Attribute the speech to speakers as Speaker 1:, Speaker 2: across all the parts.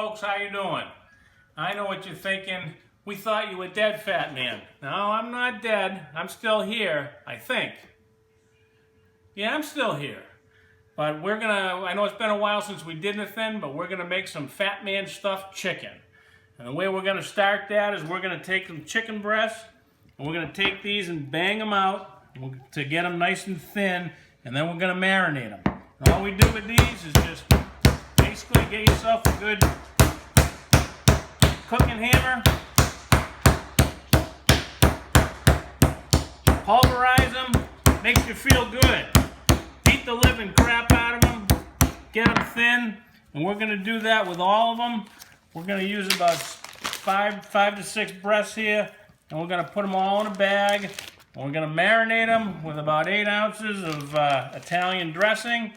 Speaker 1: folks, how you doing? I know what you're thinking. We thought you were dead, Fatman. No, I'm not dead. I'm still here, I think. Yeah, I'm still here. But I know it's been a while since we did anything, but we're gonna make some Fatman stuffed chicken. And the way we're gonna start that is we're gonna take some chicken breasts, and we're gonna take these and bang them out to get them nice and thin, and then we're gonna marinate them. And all we do with these is just basically get yourself a good cooking hammer, pulverize them, makes you feel good. Beat the living crap out of them, get them thin, and we're going to do that with all of them. We're going to use about five to six breasts here, and we're going to put them all in a bag, and we're going to marinate them with about 8 ounces of Italian dressing.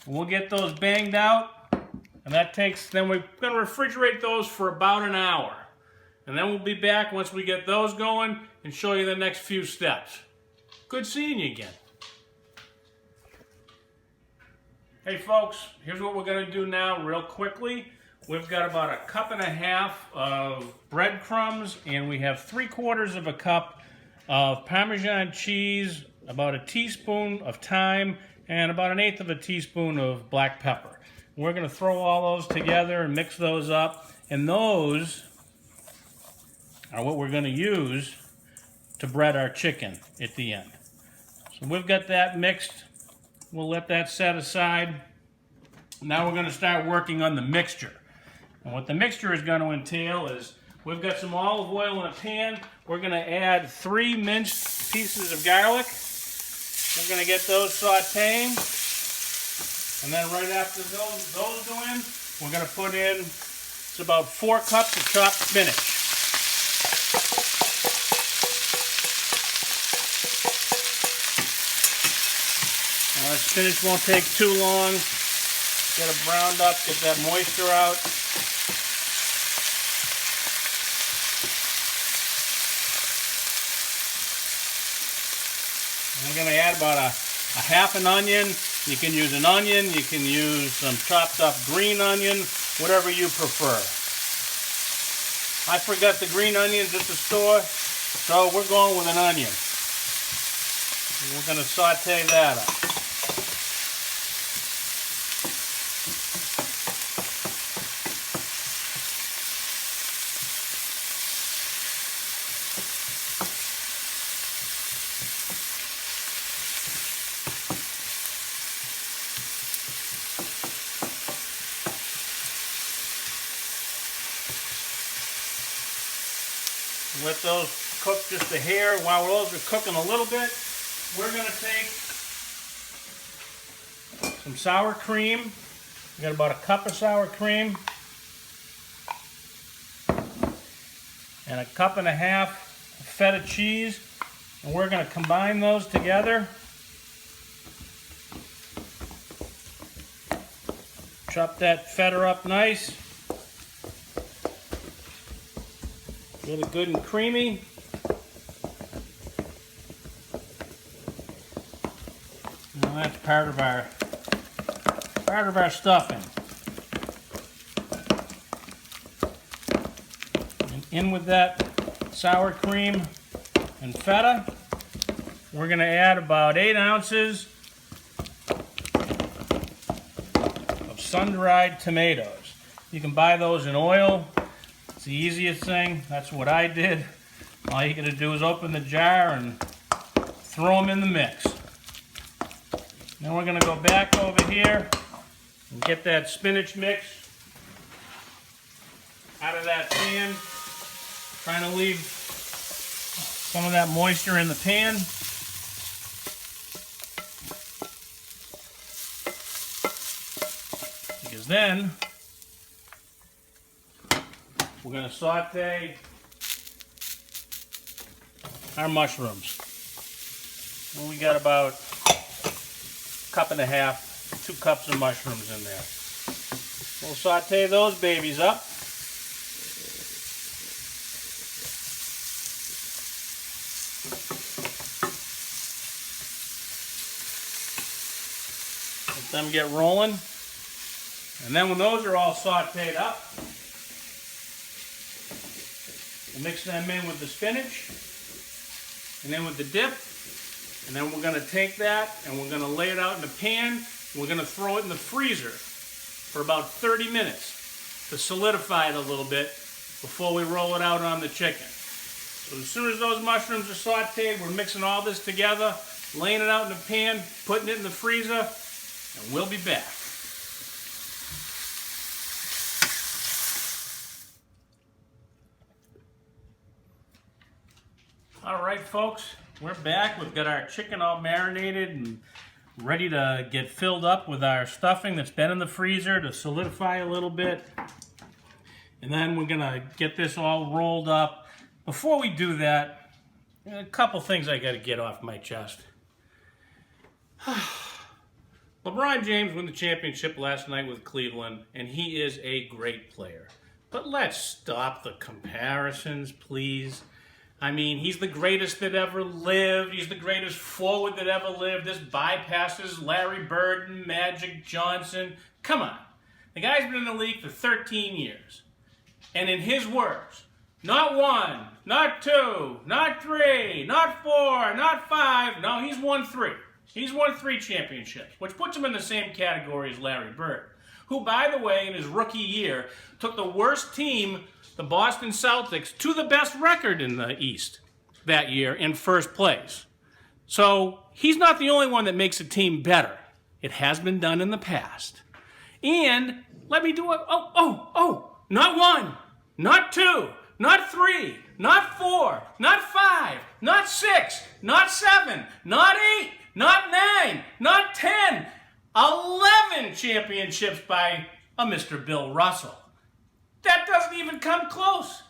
Speaker 1: We'll get those banged out. And then we're going to refrigerate those for about an hour. And then we'll be back once we get those going and show you the next few steps. Good seeing you again. Hey folks, here's what we're going to do now real quickly. We've got about 1.5 cups of breadcrumbs, and we have 3/4 of a cup of Parmesan cheese, about a teaspoon of thyme, and about 1/8 of a teaspoon of black pepper. We're going to throw all those together and mix those up, and those are what we're going to use to bread our chicken at the end. So we've got that mixed. We'll let that set aside. Now we're going to start working on the mixture. And what the mixture is going to entail is we've got some olive oil in a pan. We're going to add 3 minced pieces of garlic. We're going to get those sauteing. And then right after those go in, we're going to put in, it's about 4 cups of chopped spinach. Now that spinach won't take too long. Get it browned up, get that moisture out. And we're going to add about a 1/2 onion. You can use an onion, you can use some chopped up green onion, whatever you prefer. I forgot the green onions at the store, so we're going with an onion. And we're going to saute that up. Let those cook just a hair. While those are cooking a little bit, we're going to take some sour cream. We got about 1 cup of sour cream and 1.5 cups of feta cheese, and we're going to combine those together. Chop that feta up nice. Get it good and creamy. Now that's part of our stuffing. And in with that sour cream and feta, we're going to add about 8 ounces of sun-dried tomatoes. You can buy those in oil. It's the easiest thing. That's what I did. All you gotta do is open the jar and throw them in the mix. Then we're gonna go back over here and get that spinach mix out of that pan. Trying to leave some of that moisture in the pan. Because then we're going to saute our mushrooms. Well, we got about 1.5 cups, 2 cups of mushrooms in there. We'll saute those babies up. Let them get rolling. And then when those are all sauteed up, Mix them in with the spinach, and then with the dip. And then we're going to take that and we're going to lay it out in a pan. We're going to throw it in the freezer for about 30 minutes to solidify it a little bit before we roll it out on the chicken. So as soon as those mushrooms are sauteed, we're mixing all this together, laying it out in the pan, putting it in the freezer, and we'll be back. All right, folks, we're back. We've got our chicken all marinated and ready to get filled up with our stuffing that's been in the freezer to solidify a little bit. And then we're gonna get this all rolled up. Before we do that, a couple things I gotta get off my chest. LeBron James won the championship last night with Cleveland, and he is a great player. But let's stop the comparisons, please. I mean, he's the greatest that ever lived. He's the greatest forward that ever lived. This bypasses Larry Bird and Magic Johnson. Come on. The guy's been in the league for 13 years. And in his words, not 1, not 2, not 3, not 4, not 5. No, he's won 3. He's won 3 championships, which puts him in the same category as Larry Bird, who, by the way, in his rookie year, took the worst team, the Boston Celtics, to the best record in the East that year in first place. So he's not the only one that makes a team better. It has been done in the past. And let me do it. Not 1, not 2, not 3, not 4, not 5, not 6, not 7, not 8, not 9, not 10, 11 championships by a Mr. Bill Russell. That doesn't even come close.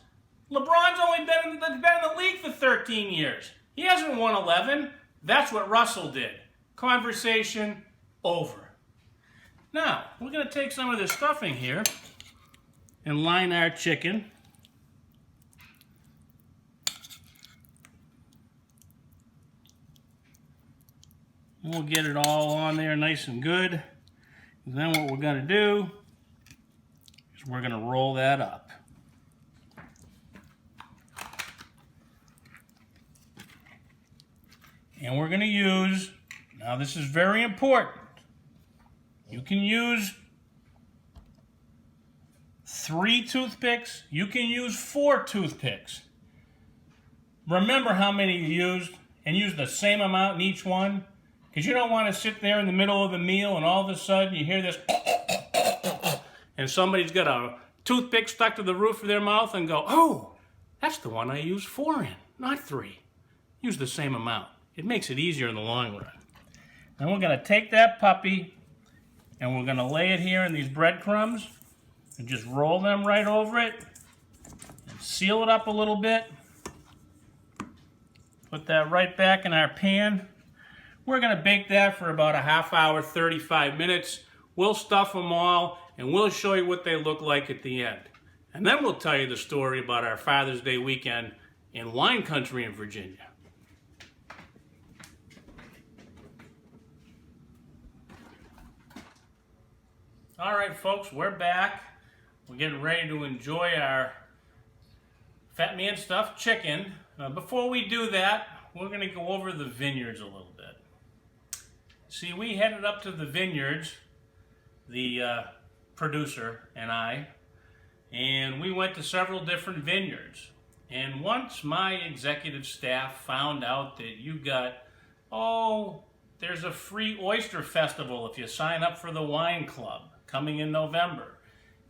Speaker 1: LeBron's only been in the league for 13 years. He hasn't won 11. That's what Russell did. Conversation over. Now, we're going to take some of this stuffing here and line our chicken. We'll get it all on there nice and good. And then what we're going to do is we're going to roll that up. And we're going to use, now this is very important, you can use 3 toothpicks, you can use 4 toothpicks. Remember how many you used and use the same amount in each one, because you don't want to sit there in the middle of the meal and all of a sudden you hear this and somebody's got a toothpick stuck to the roof of their mouth and go, oh, that's the one I used 4 in, not 3. Use the same amount. It makes it easier in the long run. Then we're going to take that puppy and we're going to lay it here in these breadcrumbs and just roll them right over it and seal it up a little bit. Put that right back in our pan. We're going to bake that for about a half hour, 35 minutes. We'll stuff them all and we'll show you what they look like at the end. And then we'll tell you the story about our Father's Day weekend in wine country in Virginia. All right, folks, we're back. We're getting ready to enjoy our Fatman stuffed chicken. Before we do that, we're going to go over the vineyards a little bit. See, we headed up to the vineyards, the producer and I, and we went to several different vineyards. And once my executive staff found out that you got, there's a free oyster festival if you sign up for the wine club coming in November.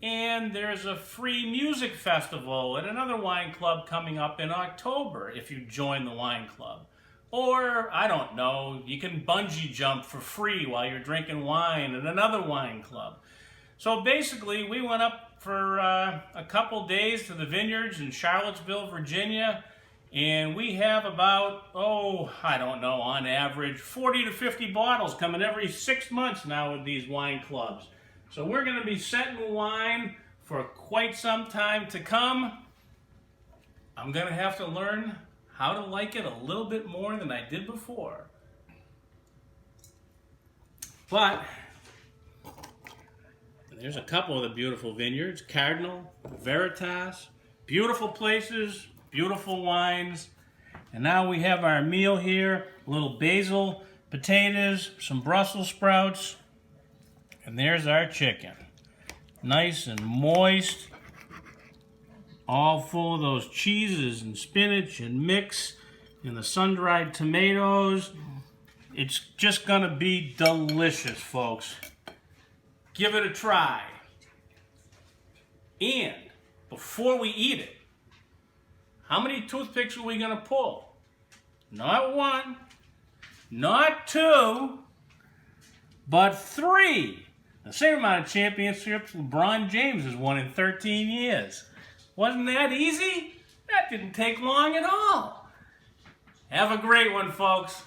Speaker 1: And there's a free music festival at another wine club coming up in October if you join the wine club. Or, I don't know, you can bungee jump for free while you're drinking wine at another wine club. So basically, we went up for a couple days to the vineyards in Charlottesville, Virginia, and we have about, I don't know, on average, 40 to 50 bottles coming every 6 months now with these wine clubs. So we're going to be setting wine for quite some time to come. I'm going to have to learn how to like it a little bit more than I did before. But there's a couple of the beautiful vineyards, Cardinal, Veritas, beautiful places, beautiful wines. And now we have our meal here, a little basil, potatoes, some Brussels sprouts, and there's our chicken. Nice and moist, all full of those cheeses and spinach and mix and the sun-dried tomatoes. It's just gonna be delicious, folks. Give it a try. And before we eat it, how many toothpicks are we gonna pull? Not one, not two, but three. The same amount of championships LeBron James has won in 13 years. Wasn't that easy? That didn't take long at all. Have a great one, folks.